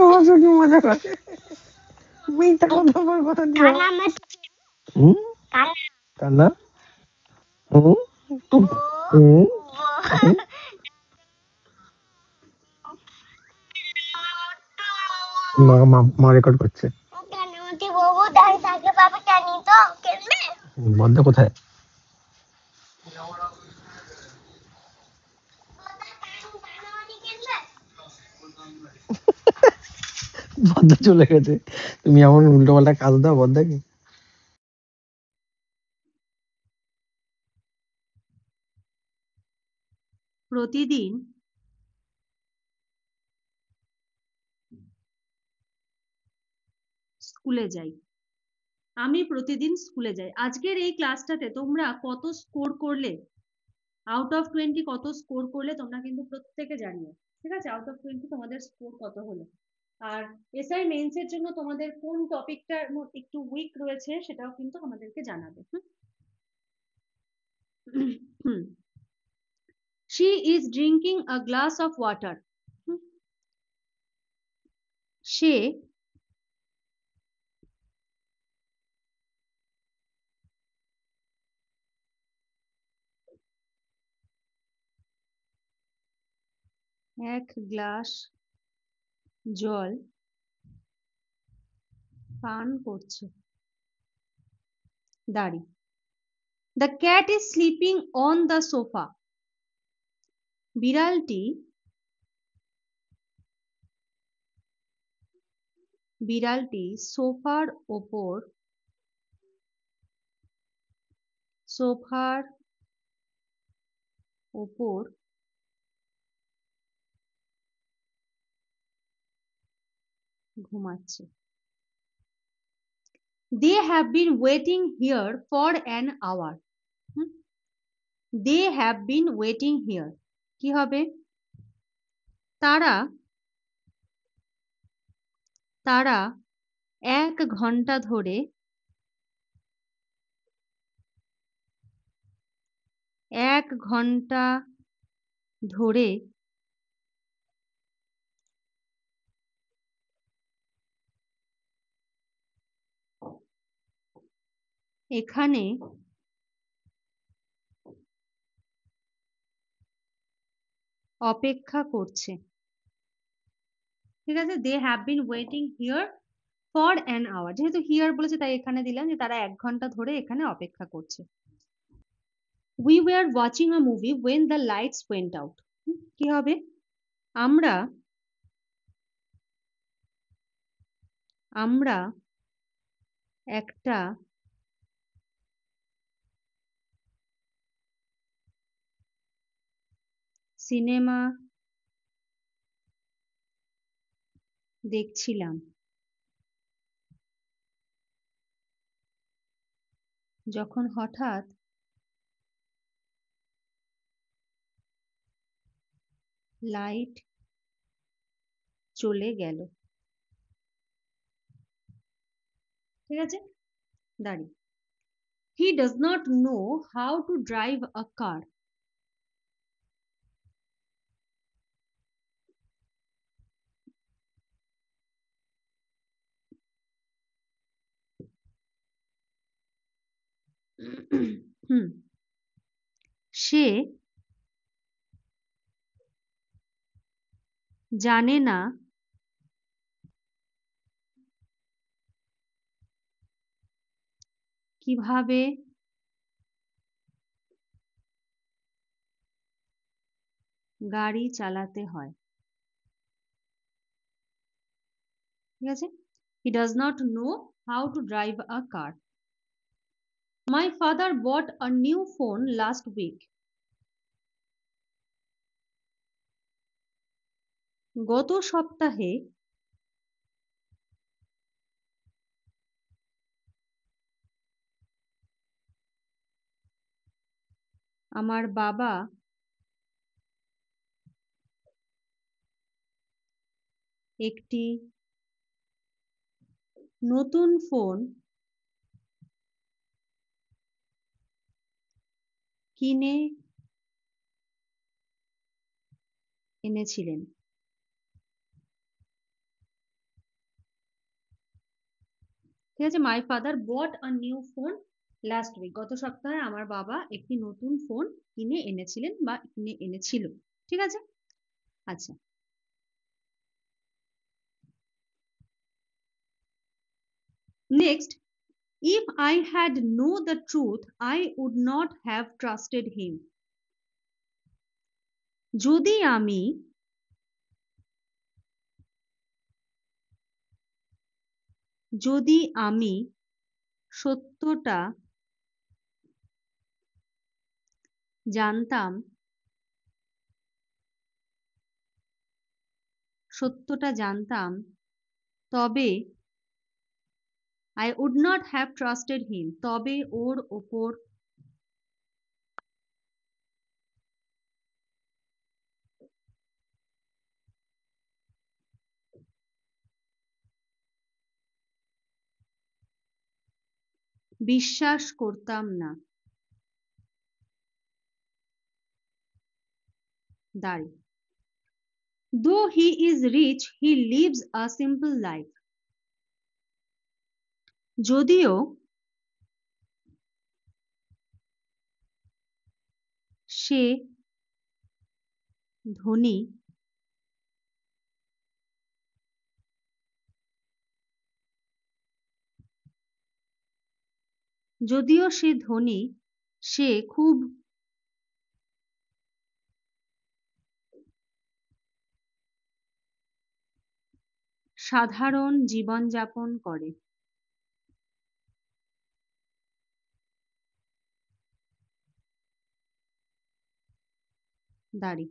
অবশ্য কি মজা করে মিথ্যা কথা বল কথা দিয়ে কান্না মা রেকর্ড করছে বন্ধ কোথায় বন্ধ চলে গেছে তুমি এমন উল্টো পাল্টা কাজ দাও বন্ধাকে প্রতিদিন স্কুলে যাই। আমি প্রতিদিন স্কুলে যাই। আজকের এই ক্লাসটাতে তোমরা কত স্কোর করলে, আউট অফ 20 কত স্কোর করলে তোমরা কিন্তু প্রত্যেকে জানিও। ঠিক আছে, আউট অফ 20 তোমাদের স্কোর কত হলো। আর এসআই মেন্স এর জন্য তোমাদের কোন টপিকটা একটু উইক রয়েছে সেটাও কিন্তু আমাদেরকে জানাবে। She is drinking a glass of water. সে এক গ্লাস জল পান করছে। দাঁড়ি। The cat is sleeping on the sofa. বিড়ালটি সোফার ওপর ঘুমাচ্ছে। They have been waiting here for an hour. They have been waiting here. কি হবে? তারা 1 ঘন্টা ধরে এখানে অপেক্ষা করছে। ঠিক আছে, they have been waiting here for an hour. যেহেতু হিয়ার বলেছে তাই এখানে দিলাম যে তারা 1 ঘন্টা ধরে এখানে অপেক্ষা করছে। We were watching a movie when the lights went out. কি হবে? আমরা একটা সিনেমা দেখছিলাম যখন হঠাৎ লাইট চলে গেল। ঠিক আছে, দাঁড়ি। He does not know how to drive a car. সে জানে না কিভাবে গাড়ি চালাতে হয়। ঠিক আছে, he does not know how to drive a car. My father bought a new phone last week. গত সপ্তাহে আমার বাবা একটি নতুন ফোন কিনে এনেছিলেন। ঠিক আছে, my father bought a new phone last week, গত সপ্তাহে আমার বাবা একটি নতুন ফোন কিনে এনেছিলেন বা কিনে এনেছিল। ঠিক আছে, আচ্ছা next, if I had know the truth I would not have trusted him, যদি আমি সত্যটা জানতাম তবে I would not have trusted him, তবে ওর ওপর বিশ্বাস করতাম না। দাঁড়ি, though he is rich he lives a simple life, যদিও সে ধনী সে খুব সাধারণ জীবনযাপন করে। দাঁড়ি,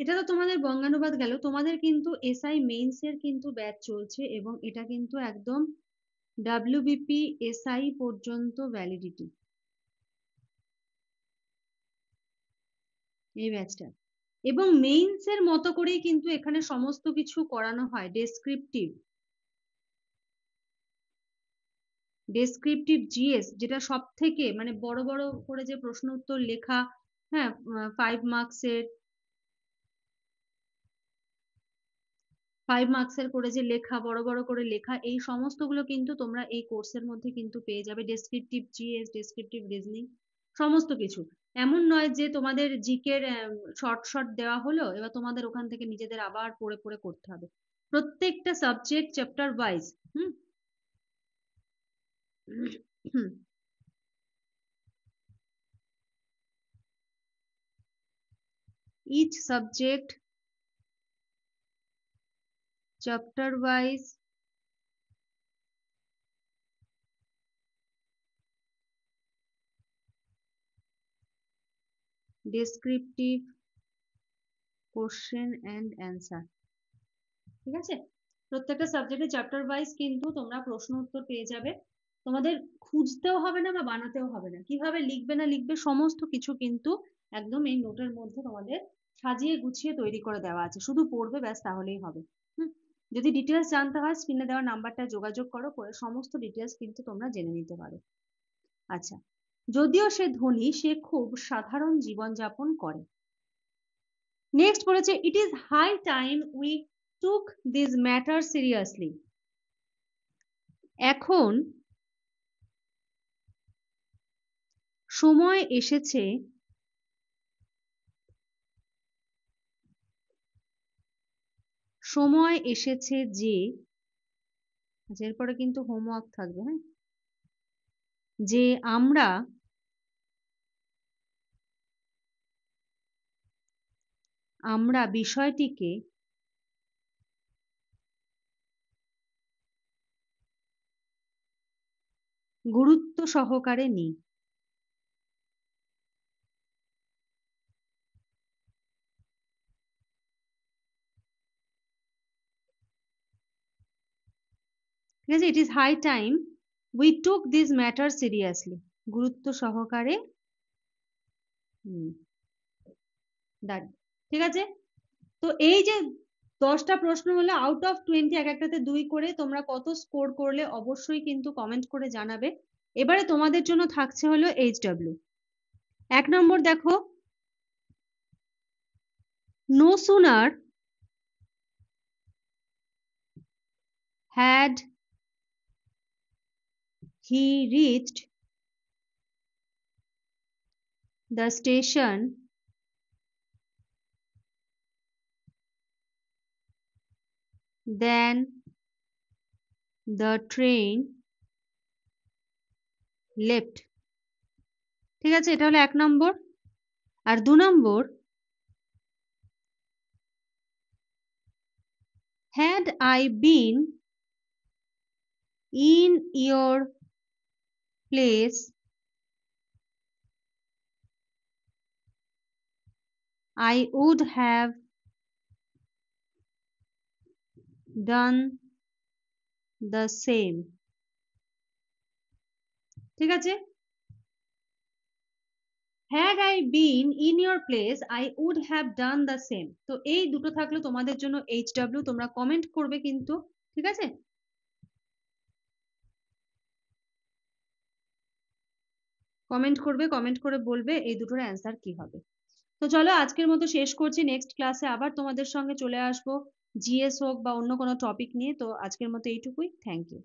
এটা তো তোমাদের বঙ্গানুবাদ গেল। তোমাদের কিন্তু এসআই মেইনস এর কিন্তু ব্যাচ চলছে এবং এটা কিন্তু একদম ডাব্লিউবিপি এসআই পর্যন্ত ভ্যালিডিটি এই ব্যাচটা, এবং মেইনস এর মতো করেই কিন্তু এখানে সমস্ত কিছু করানো হয়। ডেসক্রিপটিভ জিএস, যেটা সব থেকে মানে বড় বড় করে যে প্রশ্ন উত্তর লেখা, হ্যাঁ 5 মার্কসের করে যে লেখা, বড় বড় করে লেখা, এই সমস্তগুলো কিন্তু তোমরা এই কোর্সের মধ্যে কিন্তু পেয়ে যাবে। ডেসক্রিপটিভ জিএস, ডেসক্রিপটিভ রিজনিং, সমস্ত কিছু। এমন নয় যে তোমাদের জিকের শর্ট শর্ট দেওয়া হলো এবার তোমাদের ওখান থেকে নিজেদের আবার পড়ে পড়ে করতে হবে। প্রত্যেকটা subject chapter wise. each subject chapter wise descriptive question and answer। ঠিক আছে, প্রত্যেকটা সাবজেক্টে চ্যাপ্টার ওয়াইজ কিন্তু তোমরা প্রশ্ন উত্তর পেয়ে যাবে। তোমাদের খুঁজতেও হবে না বা বানাতেও হবে না, কিভাবে লিখবে না লিখবে সমস্ত কিছু কিন্তু একদম এই নোটের মধ্যে তোমাদের সাজিয়ে গুছিয়ে তৈরি করে দেওয়া আছে, শুধু পড়বে ব্যাস তাহলেই হবে। যদি ডিটেলস জানতে হয় স্ক্রিনে দেওয়া নাম্বারটা যোগাযোগ করো, করে সমস্ত ডিটেলস কিন্তু তোমরা জেনে নিতে পারো। আচ্ছা, যদিও সে ধনী সে খুব সাধারণ জীবনযাপন করে। নেক্সট বলেছে, it is high time we took this matter seriously, এখন সময় এসেছে যে, এরপরে কিন্তু হোমওয়ার্ক থাকবে, হ্যাঁ, যে আমরা বিষয়টিকে গুরুত্ব সহকারে নিই। ঠিক আছে, it is high time we took this matter seriously, গুরুত্ব সহকারে। ঠিক আছে, তো এই যে 10টা প্রশ্ন হলো আউট অফ 20, এক একটাতে 2 করে, তোমরা কত স্কোর করলে অবশ্যই কিন্তু কমেন্ট করে জানাবে। এবারে তোমাদের জন্য থাকছে হলো HW। 1 নম্বর দেখো, no sooner had he reached the station then the train left. ঠিক আছে, এটা হলো 1 নম্বর। আর 2 নম্বর, had I been in your place I would have done the same. ঠিক আছে, had I been in your place I would have done the same। তো এই দুটো থাকলো তোমাদের জন্য HW, তোমরা কমেন্ট করবে কিন্তু, ঠিক আছে? কমেন্ট করবে, কমেন্ট করে বলবে এই দুটোর অ্যান্সার কি হবে। তো চলো আজকের মতো শেষ করছি, নেক্সট ক্লাসে আবার তোমাদের সঙ্গে চলে আসবো, জিএস হোক বা অন্য কোনো টপিক নিয়ে। তো আজকের মতো এইটুকুই, থ্যাংক ইউ।